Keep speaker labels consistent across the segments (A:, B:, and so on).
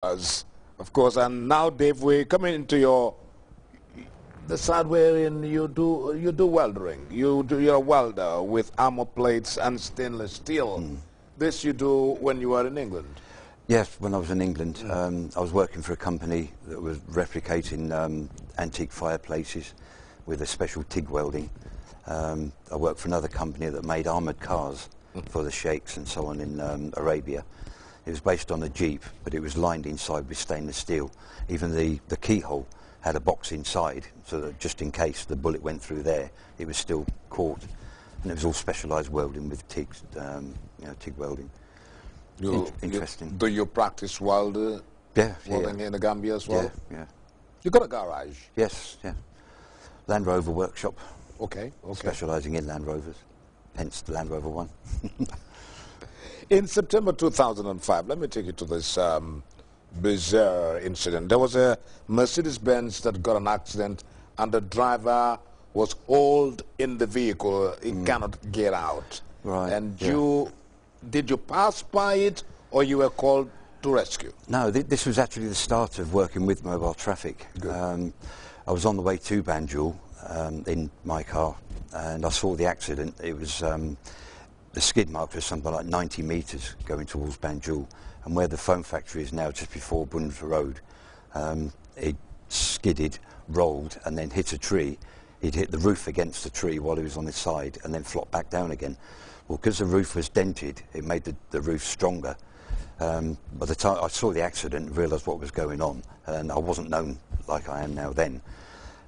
A: As of course, and now, Dave, we're coming into the side wherein you do welding. You're a welder with armor plates and stainless steel. This you do when you were in England.
B: Yes, when I was in England, I was working for a company that was replicating antique fireplaces with a special TIG welding. I worked for another company that made armoured cars for the sheikhs and so on in Arabia. It was based on a Jeep, but it was lined inside with stainless steel. Even the keyhole had a box inside, so that just in case the bullet went through there, it was still caught. And it was all specialised welding with TIG, TIG welding. Interesting.
A: Do you practice welding in the Gambia as well?
B: Yeah.
A: You got a garage?
B: Yes, yeah. Land Rover workshop.
A: Okay.
B: Specialising in Land Rovers, hence the Land Rover one.
A: In September 2005, let me take you to this bizarre incident. There was a Mercedes-Benz that got an accident and the driver was hauled in the vehicle. He cannot get out.
B: Right.
A: And did you pass by it or you were called to rescue?
B: No, this was actually the start of working with mobile traffic. I was on the way to Banjul in my car and I saw the accident. It was the skid mark was something like 90 metres going towards Banjul, and where the foam factory is now, just before Bunza Road, it skidded, rolled and then hit a tree. He'd hit the roof against the tree while he was on his side and then flopped back down again. Well, because the roof was dented, it made the roof stronger. By the time I saw the accident and realised what was going on, and I wasn't known like I am now then,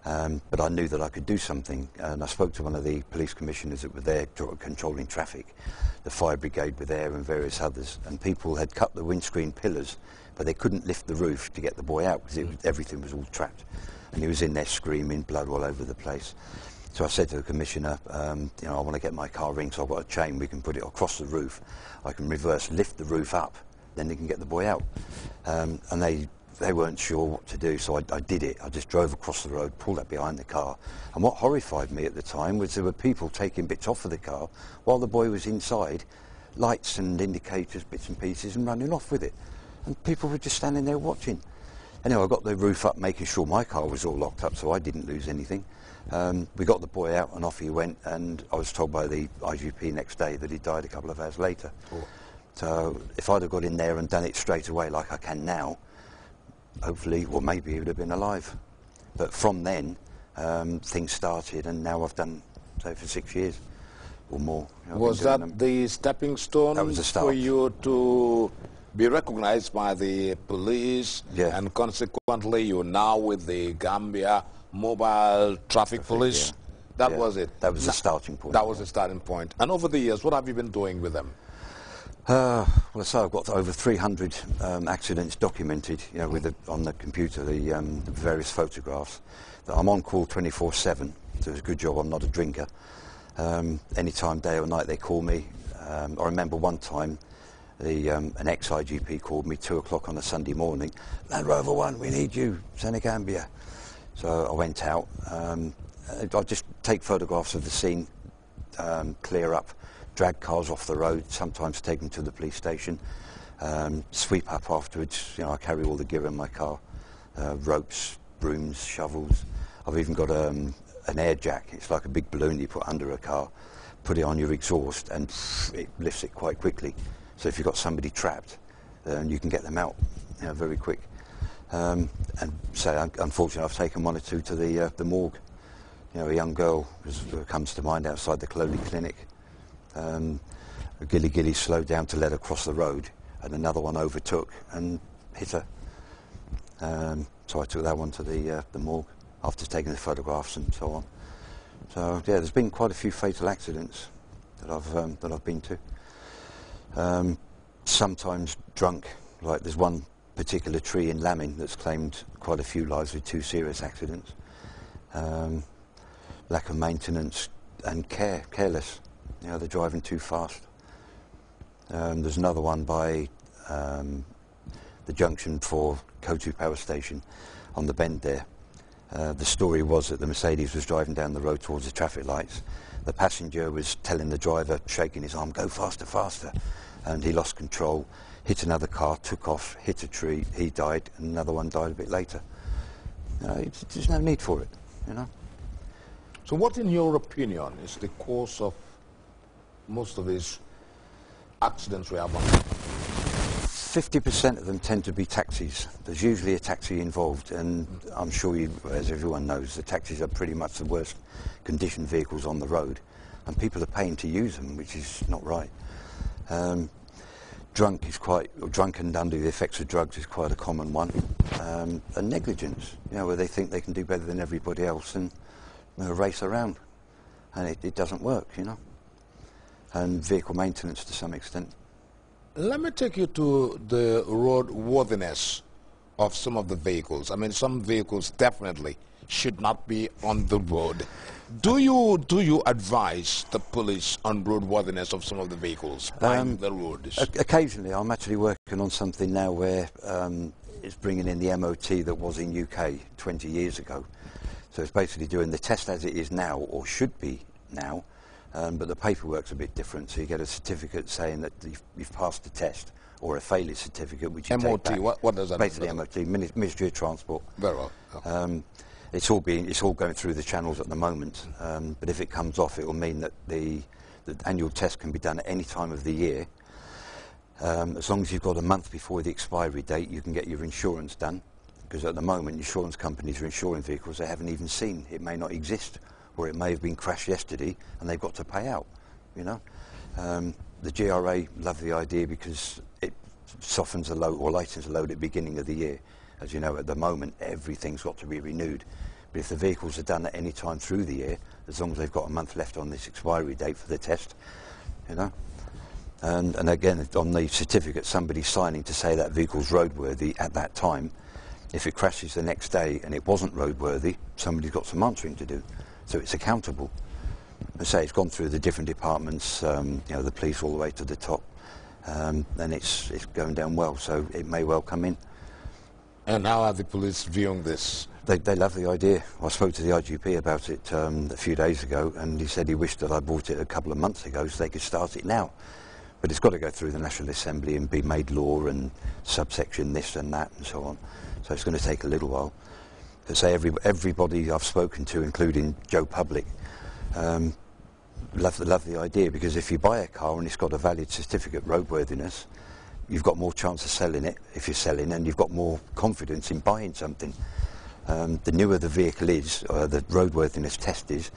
B: but I knew that I could do something, and I spoke to one of the police commissioners that were there controlling traffic. The fire brigade were there and various others, and people had cut the windscreen pillars, but they couldn't lift the roof to get the boy out because everything was all trapped, and he was in there screaming, blood all over the place. So I said to the commissioner, I want to get my car ring, so I've got a chain, we can put it across the roof, I can reverse lift the roof up, then they can get the boy out. And they weren't sure what to do, so I did it. I just drove across the road, pulled up behind the car, and what horrified me at the time was there were people taking bits off of the car while the boy was inside, lights and indicators, bits and pieces, and running off with it. And people were just standing there watching. Anyway, I got the roof up, making sure my car was all locked up so I didn't lose anything. We got the boy out and off he went, and I was told by the IGP next day that he died a couple of hours later. So if I'd have got in there and done it straight away like I can now, hopefully, or maybe he would have been alive. But from then, things started, and now I've done, say, for 6 years or more.
A: Was that the stepping stone for you to be recognized by the police?
B: Yeah.
A: And consequently, you're now with the Gambia Mobile Traffic Police?
B: Yeah.
A: That was it?
B: That was the starting point.
A: That was the starting point. And over the years, what have you been doing with them?
B: Well, so I've got over 300 accidents documented, on the computer, the various photographs. I'm on call 24/7, so it's a good job I'm not a drinker. Anytime, day or night, they call me. I remember one time, an ex-IGP called me 2 o'clock on a Sunday morning. Land Rover 1, we need you, Senegambia. So I went out. I just take photographs of the scene, clear up, drag cars off the road, sometimes take them to the police station, sweep up afterwards. I carry all the gear in my car, ropes, brooms, shovels. I've even got an air jack. It's like a big balloon you put under a car, put it on your exhaust, and it lifts it quite quickly. So if you've got somebody trapped, you can get them out very quick. And so unfortunately I've taken one or two to the morgue. A young girl comes to mind outside the Cloley Clinic. A gilly slowed down to let her cross the road, and another one overtook and hit her. So I took that one to the morgue after taking the photographs and so on. So yeah, there's been quite a few fatal accidents that I've been to. Sometimes drunk, like there's one particular tree in Lamin that's claimed quite a few lives with 2 serious accidents. Lack of maintenance and careless. They're driving too fast. There's another one by the junction for Kotu Power Station on the bend there. The story was that the Mercedes was driving down the road towards the traffic lights. The passenger was telling the driver, shaking his arm, go faster, faster. And he lost control. hit another car, took off, hit a tree, he died, and another one died a bit later. There's no need for it, you know.
A: So what, in your opinion, is the cause of most of these accidents we have on?
B: 50% of them tend to be taxis. There's usually a taxi involved, and I'm sure you, as everyone knows, the taxis are pretty much the worst conditioned vehicles on the road, and people are paying to use them, which is not right. Drunk and under the effects of drugs is quite a common one, and negligence, you know, where they think they can do better than everybody else and race around, and it doesn't work, you know. And vehicle maintenance to some extent.
A: Let me take you to the roadworthiness of some of the vehicles. I mean, some vehicles definitely should not be on the road. Do you advise the police on roadworthiness of some of the vehicles on the roads?
B: Occasionally. I'm actually working on something now where it's bringing in the MOT that was in UK 20 years ago. So it's basically doing the test as it is now, or should be now, but the paperwork's a bit different. So you get a certificate saying that you've passed the test, or a failure certificate, which you
A: MOT,
B: take back.
A: what does that mean?
B: Basically MOT, Ministry of Transport.
A: Very well. Oh.
B: It's all going through the channels at the moment, but if it comes off, it will mean that the annual test can be done at any time of the year. As long as you've got a month before the expiry date, you can get your insurance done, because at the moment insurance companies are insuring vehicles they haven't even seen. It may not exist, or it may have been crashed yesterday and they've got to pay out, you know. The GRA love the idea because it softens the load or lightens the load at the beginning of the year. As you know, at the moment, everything's got to be renewed. But if the vehicles are done at any time through the year, as long as they've got a month left on this expiry date for the test, you know. And again, on the certificate, somebody's signing to say that vehicle's roadworthy at that time. If it crashes the next day and it wasn't roadworthy, somebody's got some answering to do. So it's accountable. I say it's gone through the different departments, you know, the police all the way to the top, and it's going down well, so it may well come in.
A: And how are the police viewing this?
B: They love the idea. I spoke to the IGP about it a few days ago, and he said he wished that I brought it a couple of months ago so they could start it now. But it's got to go through the National Assembly and be made law and subsection this and that and so on. So it's going to take a little while. To say everybody I've spoken to, including Joe Public, love the idea, because if you buy a car and it's got a valid certificate roadworthiness, you've got more chance of selling it if you're selling, and you've got more confidence in buying something. The newer the vehicle is, or the roadworthiness test is,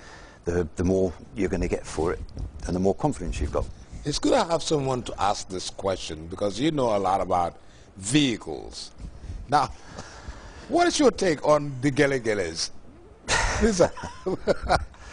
B: the more you're going to get for it, and the more confidence you've got.
A: It's good to have someone to ask this question, because you know a lot about vehicles. Now, what is your take on the gele-geles?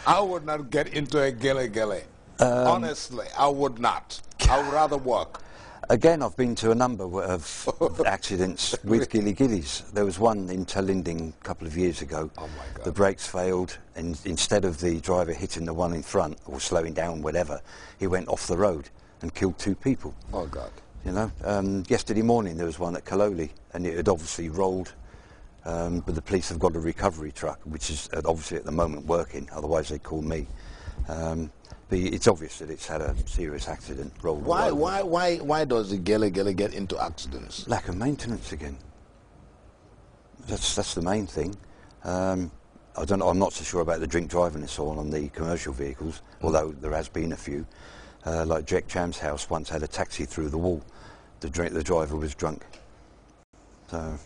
A: I would not get into a gele-gele. Honestly, I would not. I would rather walk.
B: Again, I've been to a number of accidents with gilly-gillies. There was one in Talinding a couple of years ago.
A: Oh my God.
B: The brakes failed, and instead of the driver hitting the one in front or slowing down, whatever, he went off the road and killed 2 people.
A: Oh God.
B: You know, yesterday morning there was one at Kaloli, and it had obviously rolled, but the police have got a recovery truck, which is obviously at the moment working, otherwise they'd call me. But it's obvious that it's had a serious accident.
A: Why does the gele-gele get into accidents?
B: Lack of maintenance again. That's the main thing. I don't know. I'm not so sure about the drink driving and so on the commercial vehicles, although there has been a few. Like Jack Cham's house once had a taxi through the wall. The driver was drunk. So,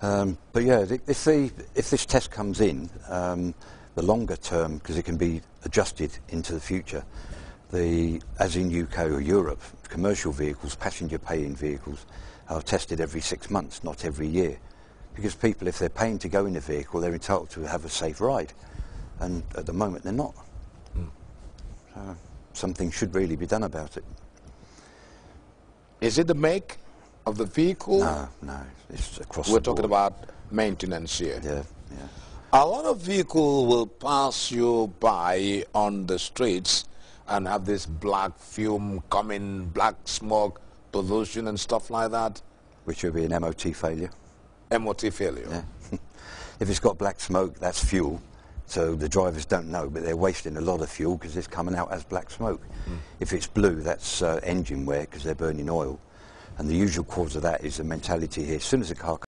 B: but yeah, if this test comes in, the longer term, because it can be adjusted into the future, as in UK or Europe, commercial vehicles, passenger paying vehicles, are tested every 6 months, not every year. Because people, if they're paying to go in a vehicle, they're entitled to have a safe ride. And at the moment, they're not. So something should really be done about it.
A: Is it the make of the vehicle?
B: No, it's across the
A: We're
B: board.
A: talking about maintenance here.
B: Yeah.
A: A lot of vehicles will pass you by on the streets and have this black fume coming, black smoke, pollution and stuff like that.
B: Which would be an MOT failure.
A: MOT failure.
B: Yeah. If it's got black smoke, that's fuel. So the drivers don't know, but they're wasting a lot of fuel because it's coming out as black smoke. If it's blue, that's engine wear because they're burning oil. And the usual cause of that is the mentality here. As soon as a car